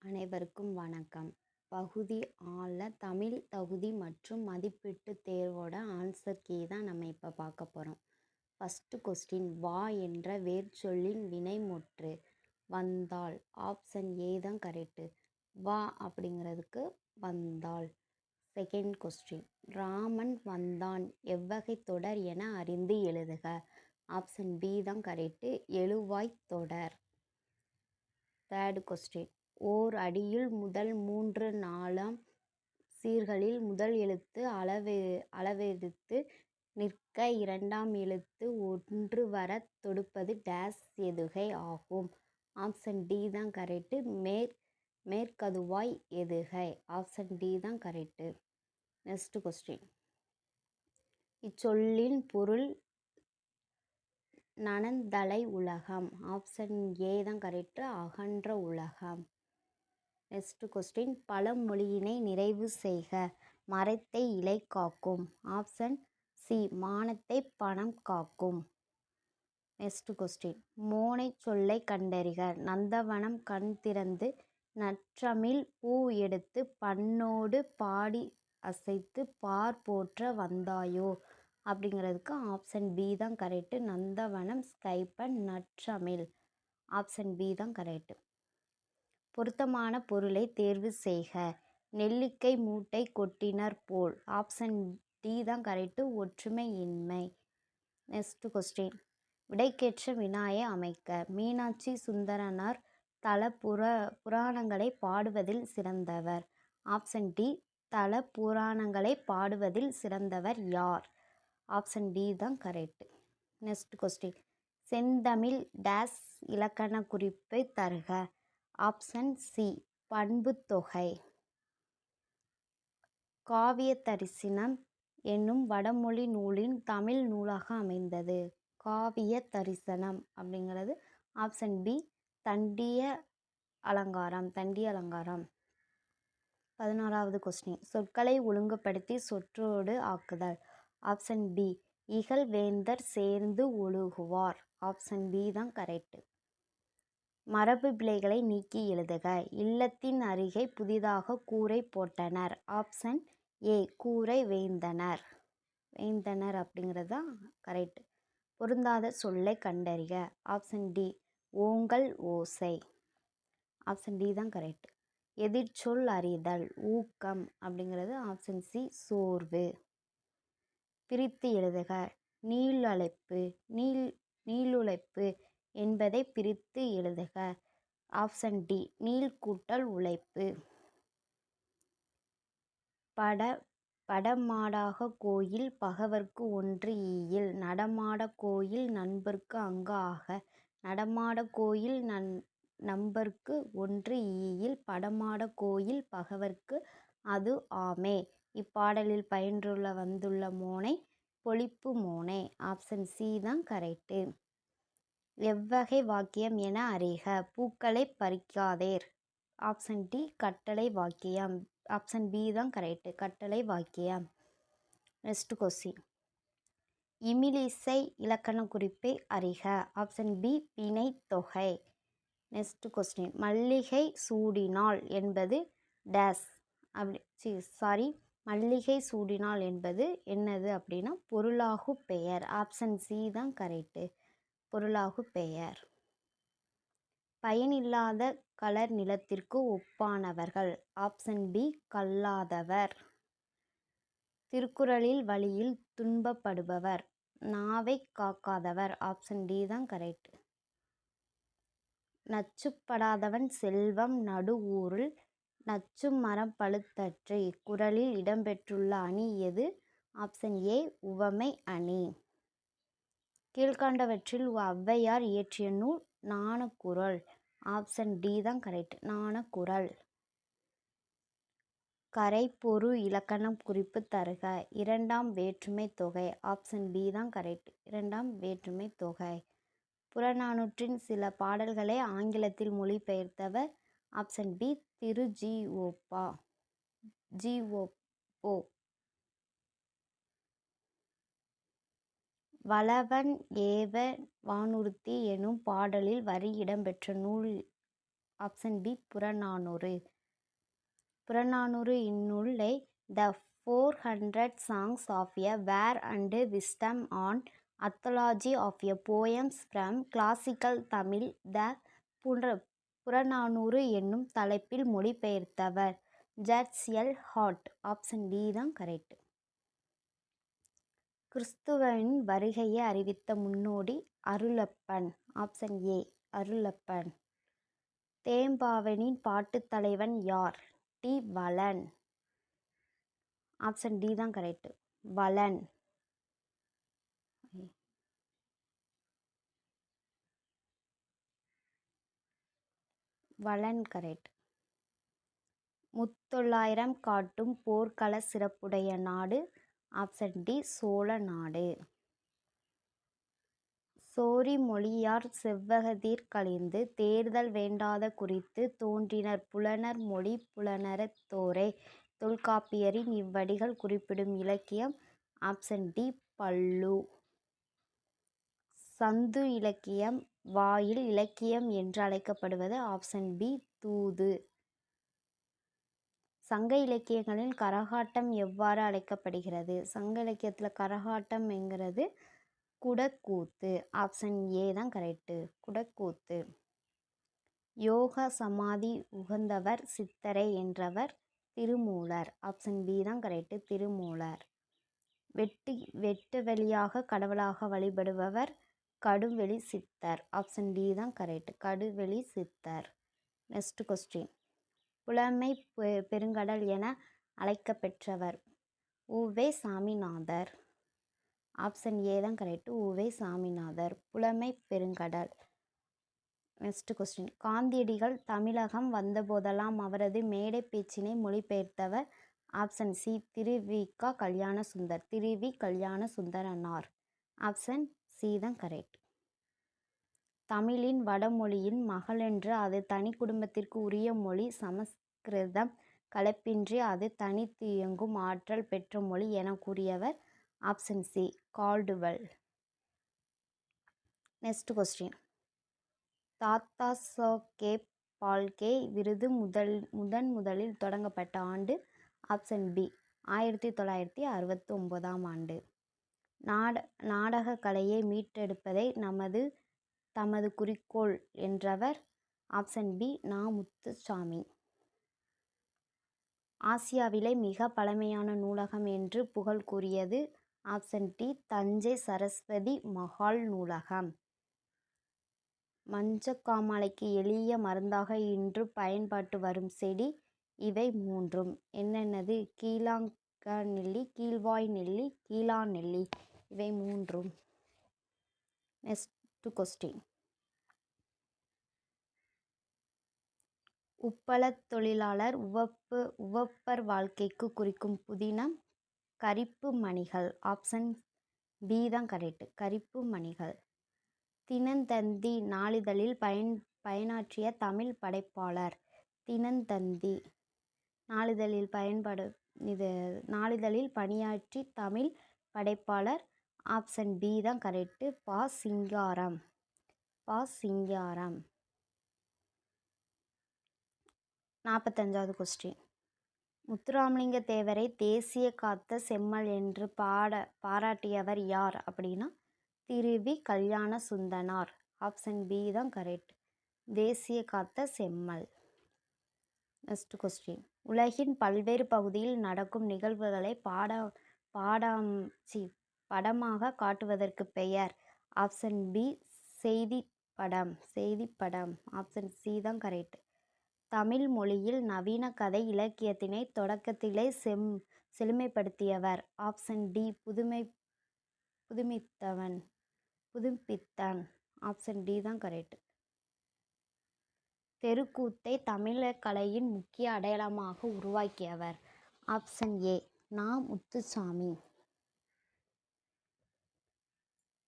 அனைவருக்கும் வணக்கம். பகுதி ஆல தமிழ் தகுதி மற்றும் மதிப்பீட்டு தேர்வோட ஆன்சர் கீ தான் நம்ம இப்போ பார்க்க போகிறோம். ஃபஸ்ட்டு கொஸ்டின், வா என்ற வேர்ச்சொல்லின் வினைமுற்று வந்தாள். ஆப்ஷன் ஏ தான் கரெக்டு. வா அப்படிங்கிறதுக்கு வந்தாள். செகண்ட் கொஸ்டின், ராமன் வந்தான் எவ்வகை தொடர் என அறிந்து எழுதுக. ஆப்ஷன் பி தான் கரெக்டு, எழுவாய் தொடர். தேர்டு கொஸ்டின், ஓர் அடியில் முதல் 3-4 சீர்களில் முதல் எழுத்து அளவெடுத்து நிற்க இரண்டாம் எழுத்து ஒன்று வர தொடுப்பது டேஸ் எதுகை ஆகும். ஆப்ஷன் டி தான் கரெக்டு, மேற்கதுவாய் எதுகை. ஆப்ஷன் டி தான் கரெக்டு. நெக்ஸ்ட் கொஸ்டின், இச்சொல்லின் பொருள் நனந்தலை உலகம். ஆப்ஷன் ஏ தான் கரெக்டு, அகன்ற உலகம். நெக்ஸ்ட் கொஸ்டின், பழமொழியினை நிறைவு செய்க. மரத்தை இலை காக்கும். ஆப்ஷன் சி, மானத்தை பணம் காக்கும். நெக்ஸ்ட் கொஸ்டின், மோனை சொல்லை கண்டறிக. நந்தவனம் கண் திறந்து நற்றமிழ் பூ எடுத்து பண்ணோடு பாடி அசைத்து பார் போற்ற வந்தாயோ அப்படிங்கிறதுக்கு ஆப்ஷன் பி தான் கரெக்டு, நந்தவனம் ஸ்கைப்பன் நற்றமிழ். ஆப்ஷன் பி தான் கரெக்டு. பொருத்தமான பொருளை தேர்வு செய்க. நெல்லிக்கை மூட்டை கொட்டினர் போல். ஆப்ஷன் டி தான் கரெக்டு, ஒற்றுமை இன்மை. நெக்ஸ்ட் கொஸ்டின், விடைக்கேற்ற வினாயை அமைக்க. மீனாட்சி சுந்தரனார் தல புராணங்களை பாடுவதில் சிறந்தவர். ஆப்ஷன் டி, தல புராணங்களை பாடுவதில் சிறந்தவர் யார்? ஆப்ஷன் டி தான் கரெக்டு. நெக்ஸ்ட் கொஸ்டின், செந்தமிழ் டேஸ் இலக்கண குறிப்பை தருக. ஆப்ஷன் சி, பண்புத்தொகை. காவிய தரிசனம் என்னும் வடமொழி நூலின் தமிழ் நூலாக அமைந்தது. காவிய தரிசனம் அப்படிங்கிறது ஆப்ஷன் பி, தண்டிய அலங்காரம். 11வது கொஸ்டின், சொற்களை ஒழுங்குபடுத்தி சொற்றோடு ஆக்குதல். ஆப்ஷன் பி, இகழ் வேந்தர் சேர்ந்து ஒழுகுவார். ஆப்ஷன் பி தான் கரெக்டு. மரபு பிழைகளை நீக்கி எழுதுக. இல்லத்தின் அருகே புதிதாக கூரை போட்டனர். ஆப்ஷன் ஏ, கூரை வேய்ந்தனர். அப்படிங்கிறது தான் கரெக்டு. பொருந்தாத சொல்லை கண்டறிக. ஆப்ஷன் டி, ஓங்கல் ஓசை. ஆப்ஷன் டி தான் கரெக்டு. எதிர்ச்சொல் அறிதல். ஊக்கம் அப்படிங்கிறது ஆப்ஷன் சி, சோர்வு. பிரித்து எழுதுக. நீளுழைப்பு என்பதை பிரித்து எழுதுக. ஆப்ஷன் டி, நீள் கூட்டல் உழைப்பு. படமாடாக கோயில் பகவர்க்கு ஒன்று ஈயில். நடமாட கோயில் நண்பர்க்கு அங்கு ஆக. நடமாட கோயில் நண்பர்க்கு ஒன்று ஈயில். படமாட கோயில் பகவர்க்கு அது ஆமே. இப்பாடலில் பயின்றுள்ள வந்துள்ள மோனை பொழிப்பு மோனை. ஆப்ஷன் சி தான் கரெக்டு. எவ்வகை வாக்கியம் என அறிக. பூக்களை பறிக்காதேர். ஆப்ஷன் டி, கட்டளை வாக்கியம். ஆப்ஷன் பி தான் கரெக்டு, கட்டளை வாக்கியம். நெக்ஸ்ட் கொஸ்டின், இமிலிசை இலக்கண குறிப்பை அறிக. ஆப்ஷன் பி, வினை தொகை. நெக்ஸ்ட் கொஸ்டின், மல்லிகை சூடினாள் என்பது டேஸ் மல்லிகை சூடினாள் என்பது என்னது அப்படின்னா பொருளாகு பெயர். ஆப்ஷன் சி தான் கரெக்டு, பொருளாகு பெயர். பயனில்லாத கலர் நிலத்திற்கு ஒப்பானவர்கள். Option B, கல்லாதவர். திருக்குறளில் வழியில் துன்பப்படுபவர். நாவை காக்காதவர். ஆப்ஷன் டி தான் கரெக்ட். நச்சுப்படாதவன் செல்வம் நடு ஊரில் நச்சு மரம் பழுத்தற்று. இக்குறளில் இடம்பெற்றுள்ள அணி எது? ஆப்ஷன் ஏ, உவமை அணி. கீழ்கண்டவற்றில் ஔவையார் இயற்றிய நூல் ஞானக்குறள். ஆப்ஷன் டி தான் கரெக்ட், ஞானக்குறள். கரைப்பொரு இலக்கணம் குறிப்பு தருக. இரண்டாம் வேற்றுமை தொகை. ஆப்ஷன் பி தான் கரெக்ட், இரண்டாம் வேற்றுமை தொகை. புறநானூற்றின் சில பாடல்களை ஆங்கிலத்தில் மொழிபெயர்த்தவர். ஆப்ஷன் பி, திரு ஜி. ஓ. வளவன் ஏவ வானூர்தி எனும் பாடலில் வரி இடம்பெற்ற நூல் ஆப்ஷன் பி புறநானூறு. புறநானூறு இந்நூலை த 400 Songs of a War and Wisdom on Anthology of a Poems from Classical Tamil த புறநானூறு என்னும் தலைப்பில் மொழிபெயர்த்தவர் George L Hart. Option D தான் கரெக்ட். கிறிஸ்துவின் வருகையை அறிவித்த முன்னோடி அருளப்பன். Option A Arulappan. தேம்பாவனின் பாட்டுத் தலைவன் யார்? டி வளன். ஆப்ஷன் டி தான் கரெக்ட். வளன். வளன் கரெக்ட். முத்தொள்ளாயிரம் காட்டும் போர்க்கள சிறப்புடைய நாடு? ஆப்ஷன் டி சோழ நாடு. சோரி மொழியார் செவ்வகதீர் கழிந்து தேர்தல் வேண்டாத குறித்து தோன்றினர் புலனர் மொழி புலனறத் தோரே. தொல்காப்பியரின் இவ்வடிகள் குறிப்பிடும் இலக்கியம்? ஆப்ஷன் டி பல்லு. சந்து இலக்கியம் வாயில் இலக்கியம் என்று அழைக்கப்படுவது? ஆப்ஷன் பி தூது. சங்க இலக்கியங்களில் கரகாட்டம் எவ்வாறு அழைக்கப்படுகிறது? சங்க இலக்கியத்தில் கரகாட்டம் என்கிறது குடக்கூத்து. ஆப்ஷன் ஏ தான் கரெக்டு. குடக்கூத்து. யோக சமாதி உகந்தவர் சித்தரை என்றவர்? திருமூலர். ஆப்ஷன் பி தான் கரெக்டு. திருமூலர். வெட்டு வெளியாக கடவுளாக வழிபடுபவர்? கடுவெளி சித்தர். ஆப்ஷன் டி தான் கரெக்ட். கடுவெளி சித்தர். Next question. புலமை பெருங்கடல் என அழைக்கப்பெற்றவர்? உ.வே. சாமிநாதர். ஆப்ஷன் ஏ தான் கரெக்ட். உ.வே. சாமிநாதர். புலமை பெருங்கடல். Next question. காந்தியடிகள் தமிழகம் வந்தபோதெல்லாம் அவரது மேடை பேச்சினை மொழிபெயர்த்தவர்? Option C திரு.வி.க. கல்யாண சுந்தர். திரு.வி. கல்யாண சுந்தரனார். ஆப்ஷன் சி தான் கரெக்ட். தமிழின் வடமொழியின் மகளென்று அது தனி குடும்பத்திற்கு உரிய மொழி சமஸ்கிருதம் கலப்பின்றி அது தனித்து இயங்கும் ஆற்றல் பெற்ற மொழி என கூறியவர்? Option C Caldwell. Next question. Dadasaheb Phalke விருது முதலில் தொடங்கப்பட்ட ஆண்டு? ஆப்ஷன் பி 1969ஆம் ஆண்டு. நாடக கலையை மீட்டெடுப்பதை தமது குறிக்கோள் என்றவர்? ஆப்ஷன் பி நா. முத்துசாமி. ஆசியாவிலே மிக பழமையான நூலகம் என்று புகழ் கூறியது? ஆப்ஷன் டி தஞ்சை சரஸ்வதி மகால் நூலகம். மஞ்சக்காமாலைக்கு எளிய மருந்தாக இன்று பயன்பாட்டு வரும் செடி? இவை மூன்றும் என்னென்னது? கீழாங்கா நெல்லி, கீழ்வாய் நெல்லி, கீழா நெல்லி. இவை மூன்றும். Next question. உப்பளத் தொழிலாளர் உவப்பர் வாழ்க்கைக்கு குறிக்கும் புதினம்? கரிப்பு மணிகள். ஆப்ஷன் பி தான் கரெக்ட். கரிப்பு மணிகள். தினத்தந்தி நாளிதழில் பயனாற்றிய தமிழ் படைப்பாளர்? தினத்தந்தி நாளிதழில் பணியாற்றி தமிழ் படைப்பாளர்? ஆப்ஷன் பி தான் கரெக்ட். பா. சிங்காரம். பா. சிங்காரம். 45வது கொஸ்டின். முத்துராமலிங்க தேவரை தேசிய காத்த செம்மல் என்று பாராட்டியவர் யார் அப்படின்னா? திரு.வி. கல்யாண சுந்தரனார். ஆப்ஷன் பி தான் கரெக்ட். தேசிய காத்த செம்மல். Next question. உலகின் பல்வேறு பகுதியில் நடக்கும் நிகழ்வுகளை படமாக காட்டுவதற்கு பெயர்? ஆப்ஷன் பி செய்திப்படம். செய்திப்படம். ஆப்ஷன் சி தான் கரெக்ட். தமிழ் மொழியில் நவீன கதை இலக்கியத்தினை தொடக்கத்திலே செழுமைப்படுத்தியவர்? Option D Pudhumaipithan. Option D தான் கரெக்ட். தெருக்கூத்தை தமிழர் கலையின் முக்கிய அடையாளமாக உருவாக்கியவர்? ஆப்ஷன் ஏ நா. முத்துசாமி.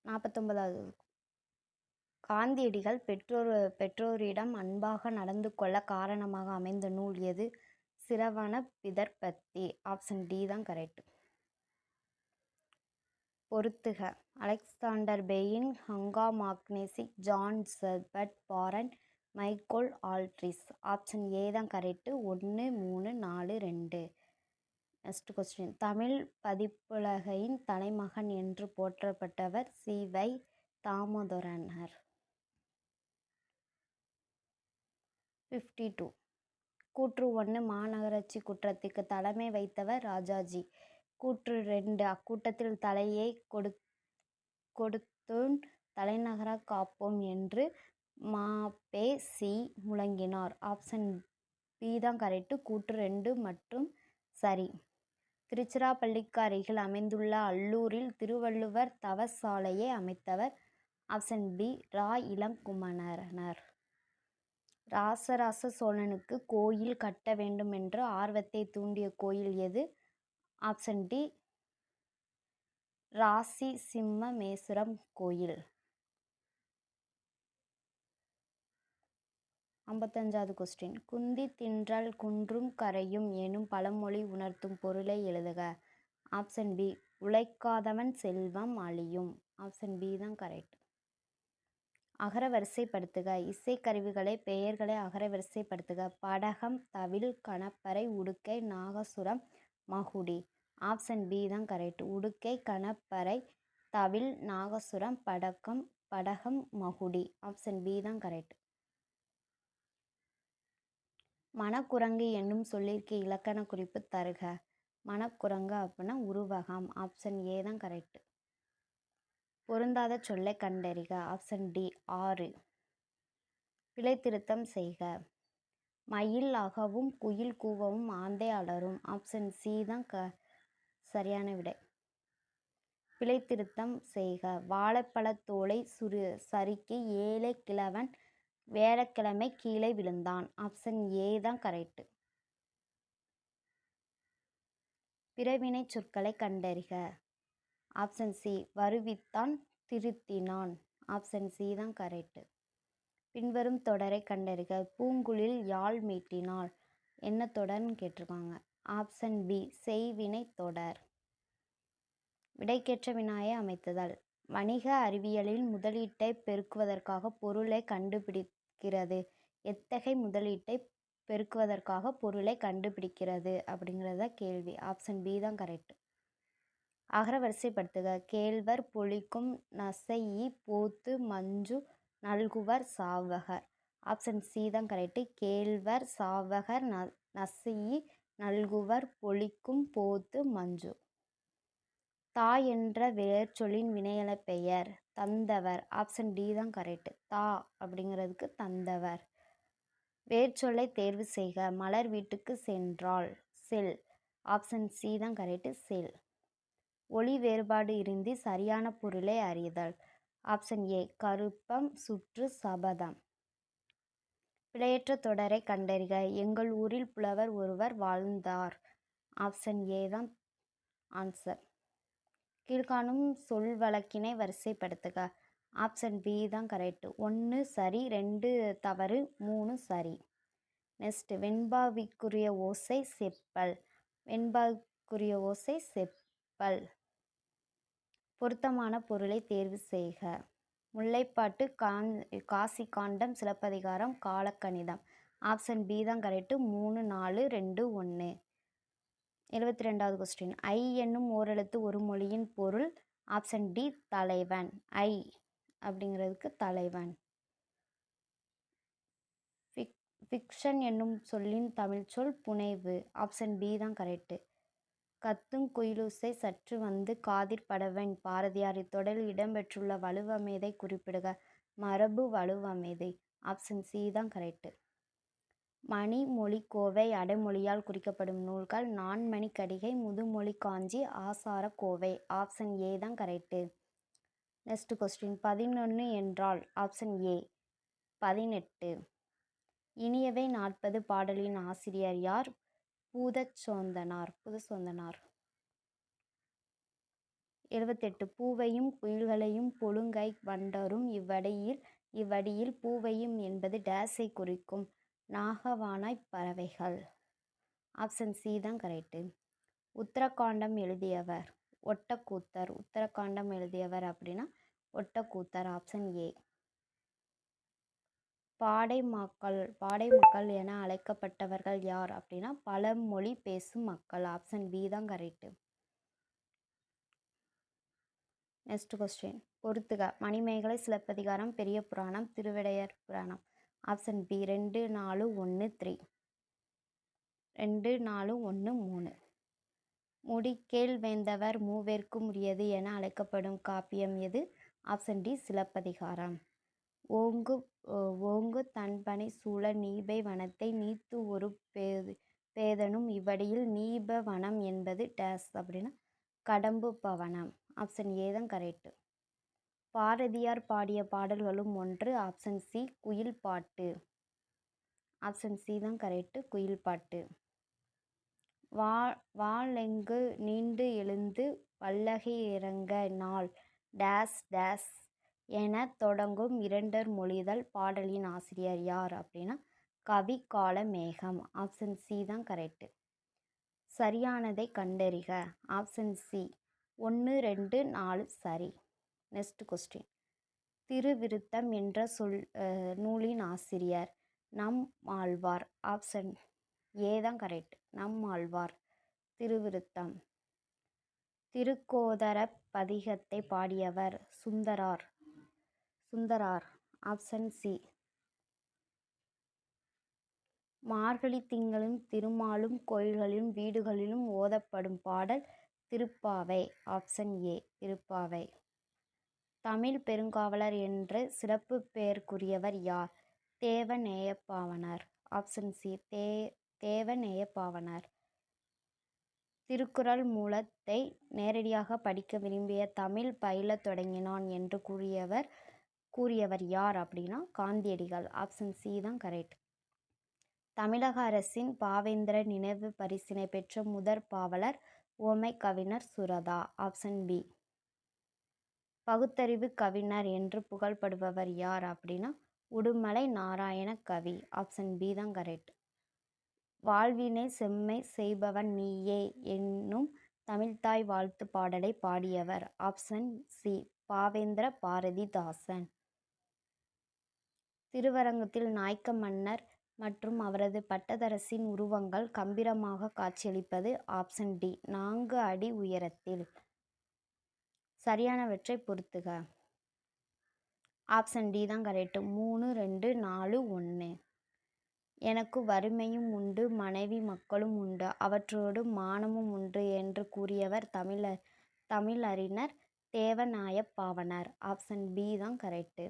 49வது. காந்தியடிகள் பெற்றோரிடம் அன்பாக நடந்து கொள்ள காரணமாக அமைந்த நூல் எது? சிரவண பிதர்பத்தி. ஆப்ஷன் டி தான் கரெக்ட். பொறுத்துக. அலெக்சாண்டர் பெயின், ஹங்கா மாக்னெசி, ஜான் ஹெர்பர்ட் பாரன், மைக்கேல் ஆல்ட்ரிஸ். ஆப்ஷன் ஏ தான் கரெக்டு. 1, 3, 4, 2. Next question. தமிழ் பதிப்புலகின் தலைமகன் என்று போற்றப்பட்டவர் சி.வை. தாமோதரனார். 52. கூற்று 1 மாநகராட்சி கூட்டத்திற்கு தலைமை வைத்தவர் ராஜாஜி. கூற்று 2 அக்கூட்டத்தில் தலையை கொடுத்தோன் தலைநகராக காப்போம் என்று ம.பெ.சி. முழங்கினார். ஆப்ஷன் பி தான் கரெக்டு. கூற்று 2 மற்றும் சரி. திருச்சிராப்பள்ளிக்கு அருகில் அமைந்துள்ள அல்லூரில் திருவள்ளுவர் தவசாலையை அமைத்தவர். ஆப்ஷன் பி ரா. இளங்குமரனார். ராசராச சோழனுக்கு கோயில் கட்ட வேண்டுமென்ற ஆர்வத்தை தூண்டிய கோயில் எது? ஆப்ஷன் டி ராசி சிம்மேஸ்வரம் கோயில். 55வது கொஸ்டின். குந்தி தின்றால் குன்றும் கரையும் எனும் பழமொழி உணர்த்தும் பொருளை எழுதுக. ஆப்ஷன் பி உழைக்காதவன் செல்வம் அழியும். ஆப்ஷன் பி தான் கரெக்ட். அகரவரிசைப்படுத்துக. இசைக்கருவிகளை பெயர்களை அகரவரிசைப்படுத்துக. படகம், தவில், கணப்பறை, உடுக்கை, நாகசுரம், மகுடி. ஆப்ஷன் பி தான் கரெக்ட். உடுக்கை, கணப்பறை, தவில், நாகசுரம், படகம், மகுடி. ஆப்ஷன் பி தான் கரெக்ட். மணக்குரங்கு என்னும் சொல்லிற்கு இலக்கண குறிப்பு தருக. மணக்குரங்கு அப்படின்னா உருவகம். ஆப்ஷன் ஏ தான் கரெக்ட். பொருந்தாத சொல்லை கண்டறிக. Option D 6. பிழை திருத்தம் செய்க. மயில் அகவும் குயில் கூவவும் ஆந்தை அலறும். ஆப்ஷன் சி தான் சரியான விடை. பிழை திருத்தம் செய்க. வாழைப்பழத்தோலை சறுக்கி ஏழை கிழவன் வேலைக்கிழமை கீழே விழுந்தான். ஆப்ஷன் ஏ தான் கரெக்ட். பிறவினை சொற்களை கண்டறிக. ஆப்ஷன் சி வருவித்தான், திருத்தினான். ஆப்ஷன் சி தான் கரெக்ட். பின்வரும் தொடரை கண்டறிக. பூங்குழல் யாழ் மீட்டினாள். என்ன தொடர்னு கேட்டிருக்காங்க. ஆப்ஷன் பி செய்வினை தொடர். விடைக்கேற்ற வினாயை அமைத்துதல். வணிக அறிவியலில் முதலீட்டை பெருக்குவதற்காக பொருளை கண்டுபிடிக்கிறது. எத்தகைய முதலீட்டை பெருக்குவதற்காக பொருளை கண்டுபிடிக்கிறது அப்படிங்கிறத கேள்வி. ஆப்ஷன் பி தான் கரெக்ட். அகரவரிசைப்படுத்துக. கேழ்வர் பொழிக்கும் நசைஇ போத்து மஞ்சு நல்குவர் சாவகர். ஆப்ஷன் சி தான் கரெக்ட். கேழ்வர் சாவகர் நசைஇ நல்குவர் பொழிக்கும் போத்து மஞ்சு. தா என்ற வேர்ச்சொல்லின் வினையெழ பெயர் தந்தவர். ஆப்ஷன் டி தான் கரெக்ட். தா அப்படிங்கிறதுக்கு தந்தவர். வேர்ச்சொல்லை தேர்வு செய்க. மலர் வீட்டுக்கு சென்றாள். செல். ஆப்ஷன் சி தான் கரெக்ட். செல். ஒலி வேறுபாடு இருந்து சரியான பொருளை அறிதல். ஆப்ஷன் ஏ கருப்பம் சுற்று சபதம். பிழையற்ற தொடரை கண்டறிக. எங்கள் ஊரில் புலவர் ஒருவர் வாழ்ந்தார். ஆப்ஷன் ஏ தான் ஆன்சர். கீழ்காணும் சொல் வழக்கினை வரிசைப்படுத்துக. ஆப்ஷன் பி தான் கரெக்ட். 1 சரி, 2 தவறு, 3 சரி. நெக்ஸ்ட். வெண்பாவிக்குரிய ஓசை செப்பல். வெண்பாவிக்குரிய ஓசை செப்பல். பொருத்தமான பொருளை தேர்வு செய்க. முல்லைப்பாட்டு, காசி காண்டம், சிலப்பதிகாரம், காலக்கணிதம். ஆப்ஷன் பி தான் கரெக்ட். 3, 4, 2, 1. 72வது கொஸ்டின். ஐ என்னும் ஓரெழுத்து ஒரு மொழியின் பொருள். ஆப்ஷன் டி தலைவன். ஐ அப்படிங்கிறதுக்கு தலைவன். ஃபிக்ஷன் என்னும் சொல்லின் தமிழ் சொல் புனைவு. ஆப்ஷன் பி தான் கரெக்ட். கத்தும் குயிலோசை சற்று வந்து காதிற் படவேன். பாரதியார். இத்தொடரில் இடம்பெற்றுள்ள வலுவமைதை குறிப்பிடுக. மரபு வலுவமைதை. ஆப்ஷன் சி தான் கரெக்ட். மணிமொழிக்கோவை அடைமொழியால் குறிக்கப்படும் நூல்கள். நான்மணிக்கடிகை, முதுமொழி காஞ்சி, ஆசார கோவை. ஆப்ஷன் ஏ தான் கரெக்ட். Next question. 11 என்றால். Option A 18. இனியவை 40 பாடலின் ஆசிரியர் யார்? பூதச்சோந்தனார். 78. பூவையும் குயில்களையும் பொழுங்கை வண்டரும் இவ்வடியில் பூவையும் என்பது டேஸை குறிக்கும். நாகவானாய் பறவைகள். ஆப்ஷன் சி தான் கரெக்ட். உத்தரகாண்டம் எழுதியவர் ஒட்டக்கூத்தர். உத்தரகாண்டம் எழுதியவர் அப்படின்னா ஒட்டக்கூத்தர். Option A. பாடை மக்கள் என அழைக்கப்பட்டவர்கள் யார் அப்படின்னா பழமொழி பேசும் மக்கள். ஆப்ஷன் பி தான் கரெக்டு. நெக்ஸ்ட் கொஸ்டின் பொறுத்துக. மணிமேகலை, சிலப்பதிகாரம், பெரிய புராணம், திருவிடையர் புராணம். Option B 2, 4, 1, 3. 2, 4, 1, 3. முடிக்கேள் வேந்தவர் மூவேர்க்கும் உரியது என அழைக்கப்படும் காப்பியம் எது? Option D Silappathikaram. ஓங்கு தன்பனை சூழ நீபை வனத்தை நீத்து ஒரு பேதனும் இவ்வடியில் நீப வனம் என்பது டேஸ் அப்படின்னா கடம்பு பவனம். ஆப்ஷன் ஏ தான் கரெக்டு. பாரதியார் பாடிய பாடல்களும் ஒன்று. ஆப்ஷன் சி குயில் பாட்டு. ஆப்ஷன் சி தான் கரெக்டு, குயில் பாட்டு. வாளெங்கு நீண்டு எழுந்து வல்லகை இறங்க நாள் டேஸ் டேஸ் என தொடங்கும் இரண்டர் மொழிதல் பாடலின் ஆசிரியர் யார் அப்படின்னா கவி காளமேகம். ஆப்ஷன் சி தான் கரெக்டு. சரியானதை கண்டறிக. ஆப்ஷன் சி 1, 2, 4 சரி. நெக்ஸ்ட் கொஸ்டின் திருவிருத்தம் என்ற நூலின் ஆசிரியர் நம்மாழ்வார். ஆப்ஷன் ஏ தான் கரெக்ட், நம்மாழ்வார். திருவிருத்தம். திருக்கோதர பதிகத்தை பாடியவர் சுந்தரார். Option C. மார்கழி திங்களும் திருமாலும் கோயில்களிலும் வீடுகளிலும் ஓதப்படும் பாடல் திருப்பாவை. Option A Thiruppavai. தமிழ் பெருங்காவலர் என்று சிறப்பு பெயருக்குரியவர் யார்? தேவநேயப்பாவாணர். Option C Devaneyappavanar. திருக்குறள் மூலத்தை நேரடியாக படிக்க விரும்பிய தமிழ் பயிலத் தொடங்கினான் என்று கூறியவர் யார் அப்படின்னா காந்தியடிகள். ஆப்ஷன் சி தான் கரெக்ட். தமிழக அரசின் பாவேந்தர நினைவு பரிசினை பெற்ற முதற் பாவலர் உவமை கவிஞர் சுரதா. Option B. பகுத்தறிவு கவிஞர் என்று புகழ்படுபவர் யார் அப்படின்னா உடுமலை நாராயண கவி. ஆப்ஷன் பி தான் கரெக்ட். வாழ்வினை செம்மை செய்பவன் நீயே என்னும் தமிழ்த்தாய் வாழ்த்து பாடலை பாடியவர். ஆப்ஷன் சி பாவேந்திர பாரதிதாசன். திருவரங்கத்தில் நாயக்க மன்னர் மற்றும் அவரது பட்டத்தரசின் உருவங்கள் கம்பீரமாக காட்சியளிப்பது. ஆப்ஷன் டி 4 அடி உயரத்தில். சரியானவற்றை பொறுத்துக. ஆப்ஷன் டி தான் கரெக்ட், 3, 2, 4, 1. எனக்கு வறுமையும் உண்டு மனைவி மக்களும் உண்டு அவற்றோடு மானமும் உண்டு என்று கூறியவர் தமிழறிஞர் தேவநாயப்பாவாணர். ஆப்ஷன் பி தான் கரெக்டு.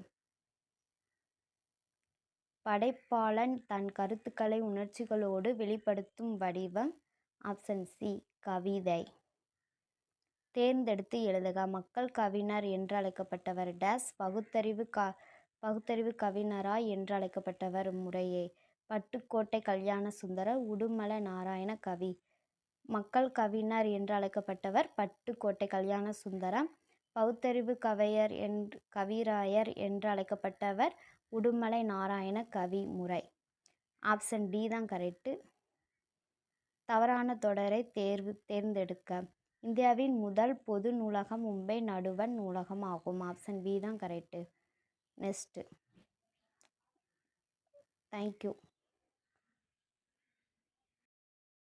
படைப்பாளன் தன் கருத்துக்களை உணர்ச்சிகளோடு வெளிப்படுத்தும் வடிவம். ஆப்ஷன் சி கவிதை. தேர்ந்தெடுத்து எழுதுக. மக்கள் கவிஞர் என்று அழைக்கப்பட்டவர் டேஸ். பகுத்தறிவு கவிஞராய் என்று அழைக்கப்பட்டவர் முறையே பட்டுக்கோட்டை கல்யாண சுந்தரர், உடுமலை நாராயண கவி. மக்கள் கவிஞர் என்று அழைக்கப்பட்டவர் பட்டுக்கோட்டை கல்யாண சுந்தரம். பகுத்தறிவு கவிராயர் என்று அழைக்கப்பட்டவர் உடுமலை நாராயண கவி முறை. ஆப்ஷன் டி தான் கரெக்டு. தவறான தொடரை தேர்ந்தெடுக்க. இந்தியாவின் முதல் பொது நூலகம் மும்பை நடுவண் நூலகம் ஆகும். ஆப்ஷன் பி தான் கரெக்டு. நெக்ஸ்ட். தேங்க்யூ.